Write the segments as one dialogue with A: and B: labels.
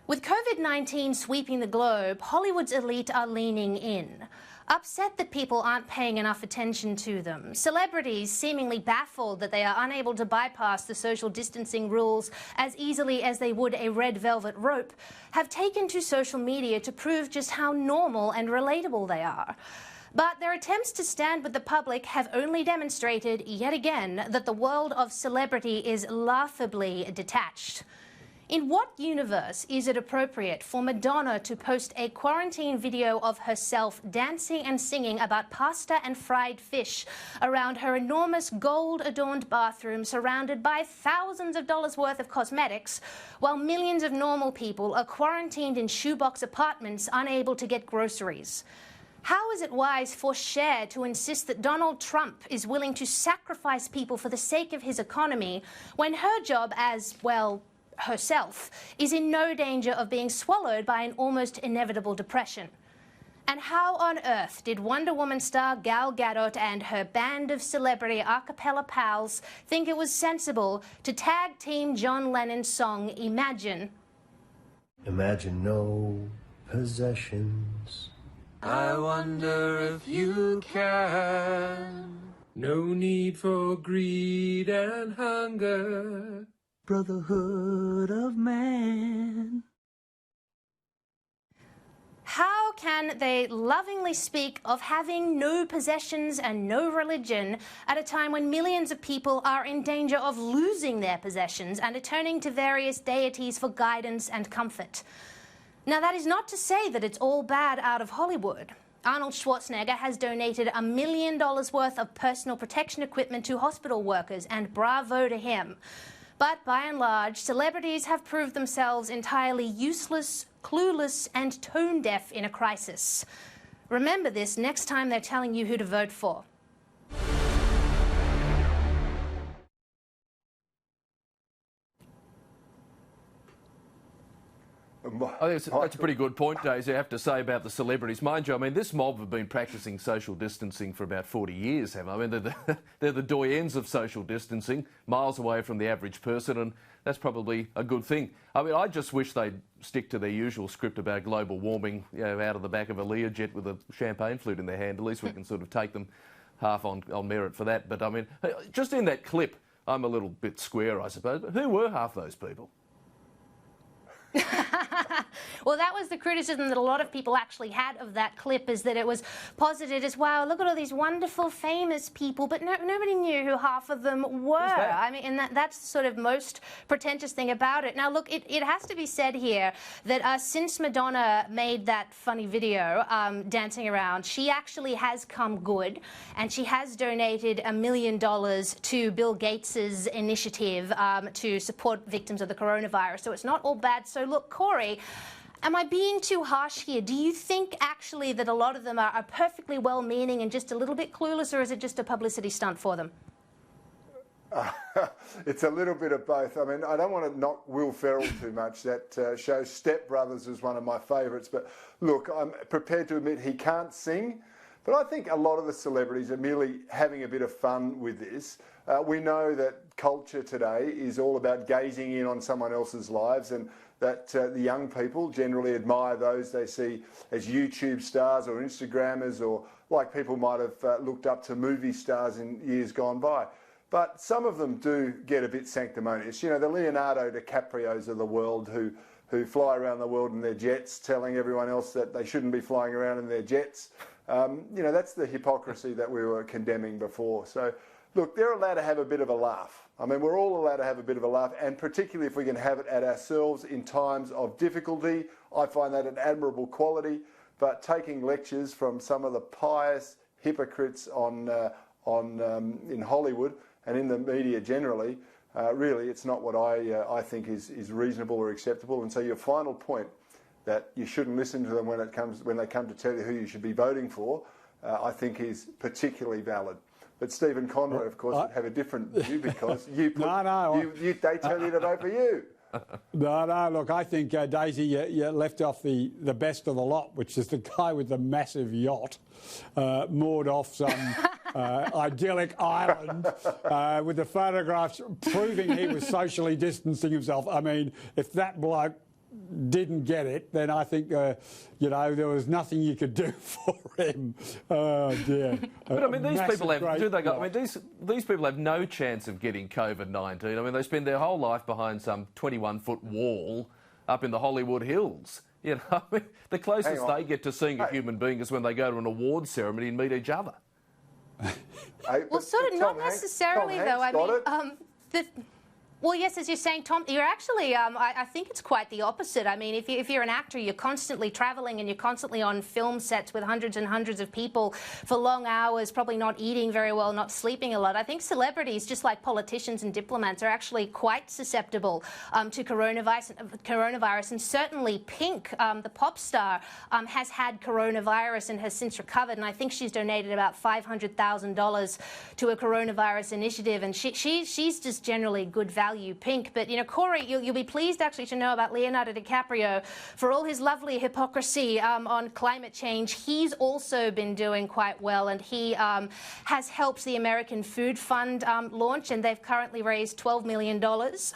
A: With COVID-19 sweeping the globe, Hollywood's elite are leaning in. Upset that people aren't paying enough attention to them. Celebrities, seemingly baffled that they are unable to bypass the social distancing rules as easily as they would a red velvet rope, have taken to social media to prove just how normal and relatable they are. But their attempts to stand with the public have only demonstrated, yet again, that the world of celebrity is laughably detached. In what universe is it appropriate for Madonna to post a quarantine video of herself dancing and singing about pasta and fried fish around her enormous gold-adorned bathroom surrounded by thousands of dollars worth of cosmetics, while millions of normal people are quarantined in shoebox apartments unable to get groceries? How is it wise for Cher to insist that Donald Trump is willing to sacrifice people for the sake of his economy when her job as, well, herself is in no danger of being swallowed by an almost inevitable depression? And how on earth did Wonder Woman star Gal Gadot and her band of celebrity a cappella pals think it was sensible to tag team John Lennon's song Imagine?
B: Imagine no possessions.
C: I wonder if you can. No need for greed and hunger.
B: Brotherhood of man.
A: How can they lovingly speak of having no possessions and no religion at a time when millions of people are in danger of losing their possessions and are turning to various deities for guidance and comfort? Now, that is not to say that it's all bad out of Hollywood. Arnold Schwarzenegger has donated $1 million worth of personal protection equipment to hospital workers, and bravo to him. But by and large, celebrities have proved themselves entirely useless, clueless, and tone-deaf in a crisis. Remember this next time they're telling you who to vote for.
D: I think that's a pretty good point, Daisy, I have to say, about the celebrities. Mind you, I mean, this mob have been practising social distancing for about 40 years, haven't they? I mean, they're the doyens of social distancing, miles away from the average person, and that's probably a good thing. I mean, I just wish they'd stick to their usual script about global warming, you know, out of the back of a Learjet with a champagne flute in their hand. At least we can sort of take them half on merit for that. But, I mean, just in that clip, I'm a little bit square, I suppose. But who were half those people?
A: Well, that was the criticism that a lot of people actually had of that clip, is that it was posited as, wow, look at all these wonderful, famous people, but nobody knew who half of them were. I mean, and that's the sort of most pretentious thing about it. Now, look, it has to be said here that since Madonna made that funny video dancing around, she actually has come good, and she has donated $1 million to Bill Gates's initiative to support victims of the coronavirus. So it's not all bad. So look, Corey, am I being too harsh here? Do you think actually that a lot of them are perfectly well-meaning and just a little bit clueless, or is it just a publicity stunt for them?
E: It's a little bit of both. I mean, I don't want to knock Will Ferrell too much. That show Step Brothers is one of my favourites. But look, I'm prepared to admit he can't sing. But I think a lot of the celebrities are merely having a bit of fun with this. We know that culture today is all about gazing in on someone else's lives, and that the young people generally admire those they see as YouTube stars or Instagrammers, or like people might have looked up to movie stars in years gone by. But some of them do get a bit sanctimonious. You know, the Leonardo DiCaprios of the world who fly around the world in their jets, telling everyone else that they shouldn't be flying around in their jets. You know, that's the hypocrisy that we were condemning before. So, look, they're allowed to have a bit of a laugh. I mean, we're all allowed to have a bit of a laugh, and particularly if we can have it at ourselves in times of difficulty. I find that an admirable quality. But taking lectures from some of the pious hypocrites in Hollywood and in the media generally, really, it's not what I think is reasonable or acceptable. And so your final point, that you shouldn't listen to them when they come to tell you who you should be voting for, I think is particularly valid. But Stephen Conroy, of course, would have a different view, because they tell you to vote for you.
F: No, look, I think, Daisy, you left off the best of the lot, which is the guy with the massive yacht moored off some idyllic island with the photographs proving he was socially distancing himself. I mean, if that bloke didn't get it, then I think, you know, there was nothing you could do for him. Oh, dear.
D: But I mean, these people have,
F: Massive,
D: do they go,
F: great
D: I mean, these people have no chance of getting COVID-19. I mean, they spend their whole life behind some 21-foot wall up in the Hollywood Hills. You know, I mean, the closest they get to seeing a human being is when they go to an awards ceremony and meet each other.
A: Well, sort of not necessarily, though. I mean, well, yes, as you're saying, Tom, you're actually, I think it's quite the opposite. I mean, if you're an actor, you're constantly travelling and you're constantly on film sets with hundreds and hundreds of people for long hours, probably not eating very well, not sleeping a lot. I think celebrities, just like politicians and diplomats, are actually quite susceptible to coronavirus. And certainly Pink, the pop star, has had coronavirus and has since recovered. And I think she's donated about $500,000 to a coronavirus initiative. And she's just generally good value. Pink. But, you know, Corey, you'll be pleased actually to know about Leonardo DiCaprio. For all his lovely hypocrisy on climate change, he's also been doing quite well, and he has helped the American Food Fund launch, and they've currently raised $12 million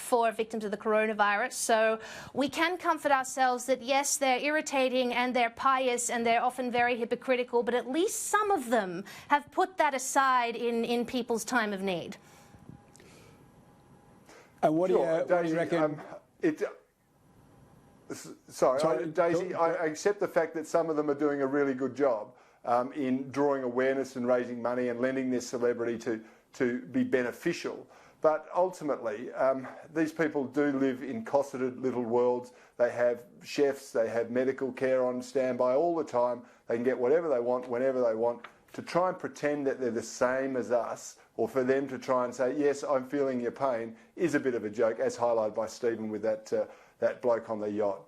A: for victims of the coronavirus. So we can comfort ourselves that, yes, they're irritating and they're pious and they're often very hypocritical, but at least some of them have put that aside in people's time of need.
F: And what do you reckon?
E: Daisy, I accept the fact that some of them are doing a really good job in drawing awareness and raising money and lending their celebrity to be beneficial. But ultimately, these people do live in cosseted little worlds. They have chefs, they have medical care on standby all the time. They can get whatever they want, whenever they want. To try and pretend that they're the same as us, or for them to try and say, yes, I'm feeling your pain, is a bit of a joke, as highlighted by Stephen with that bloke on the yacht.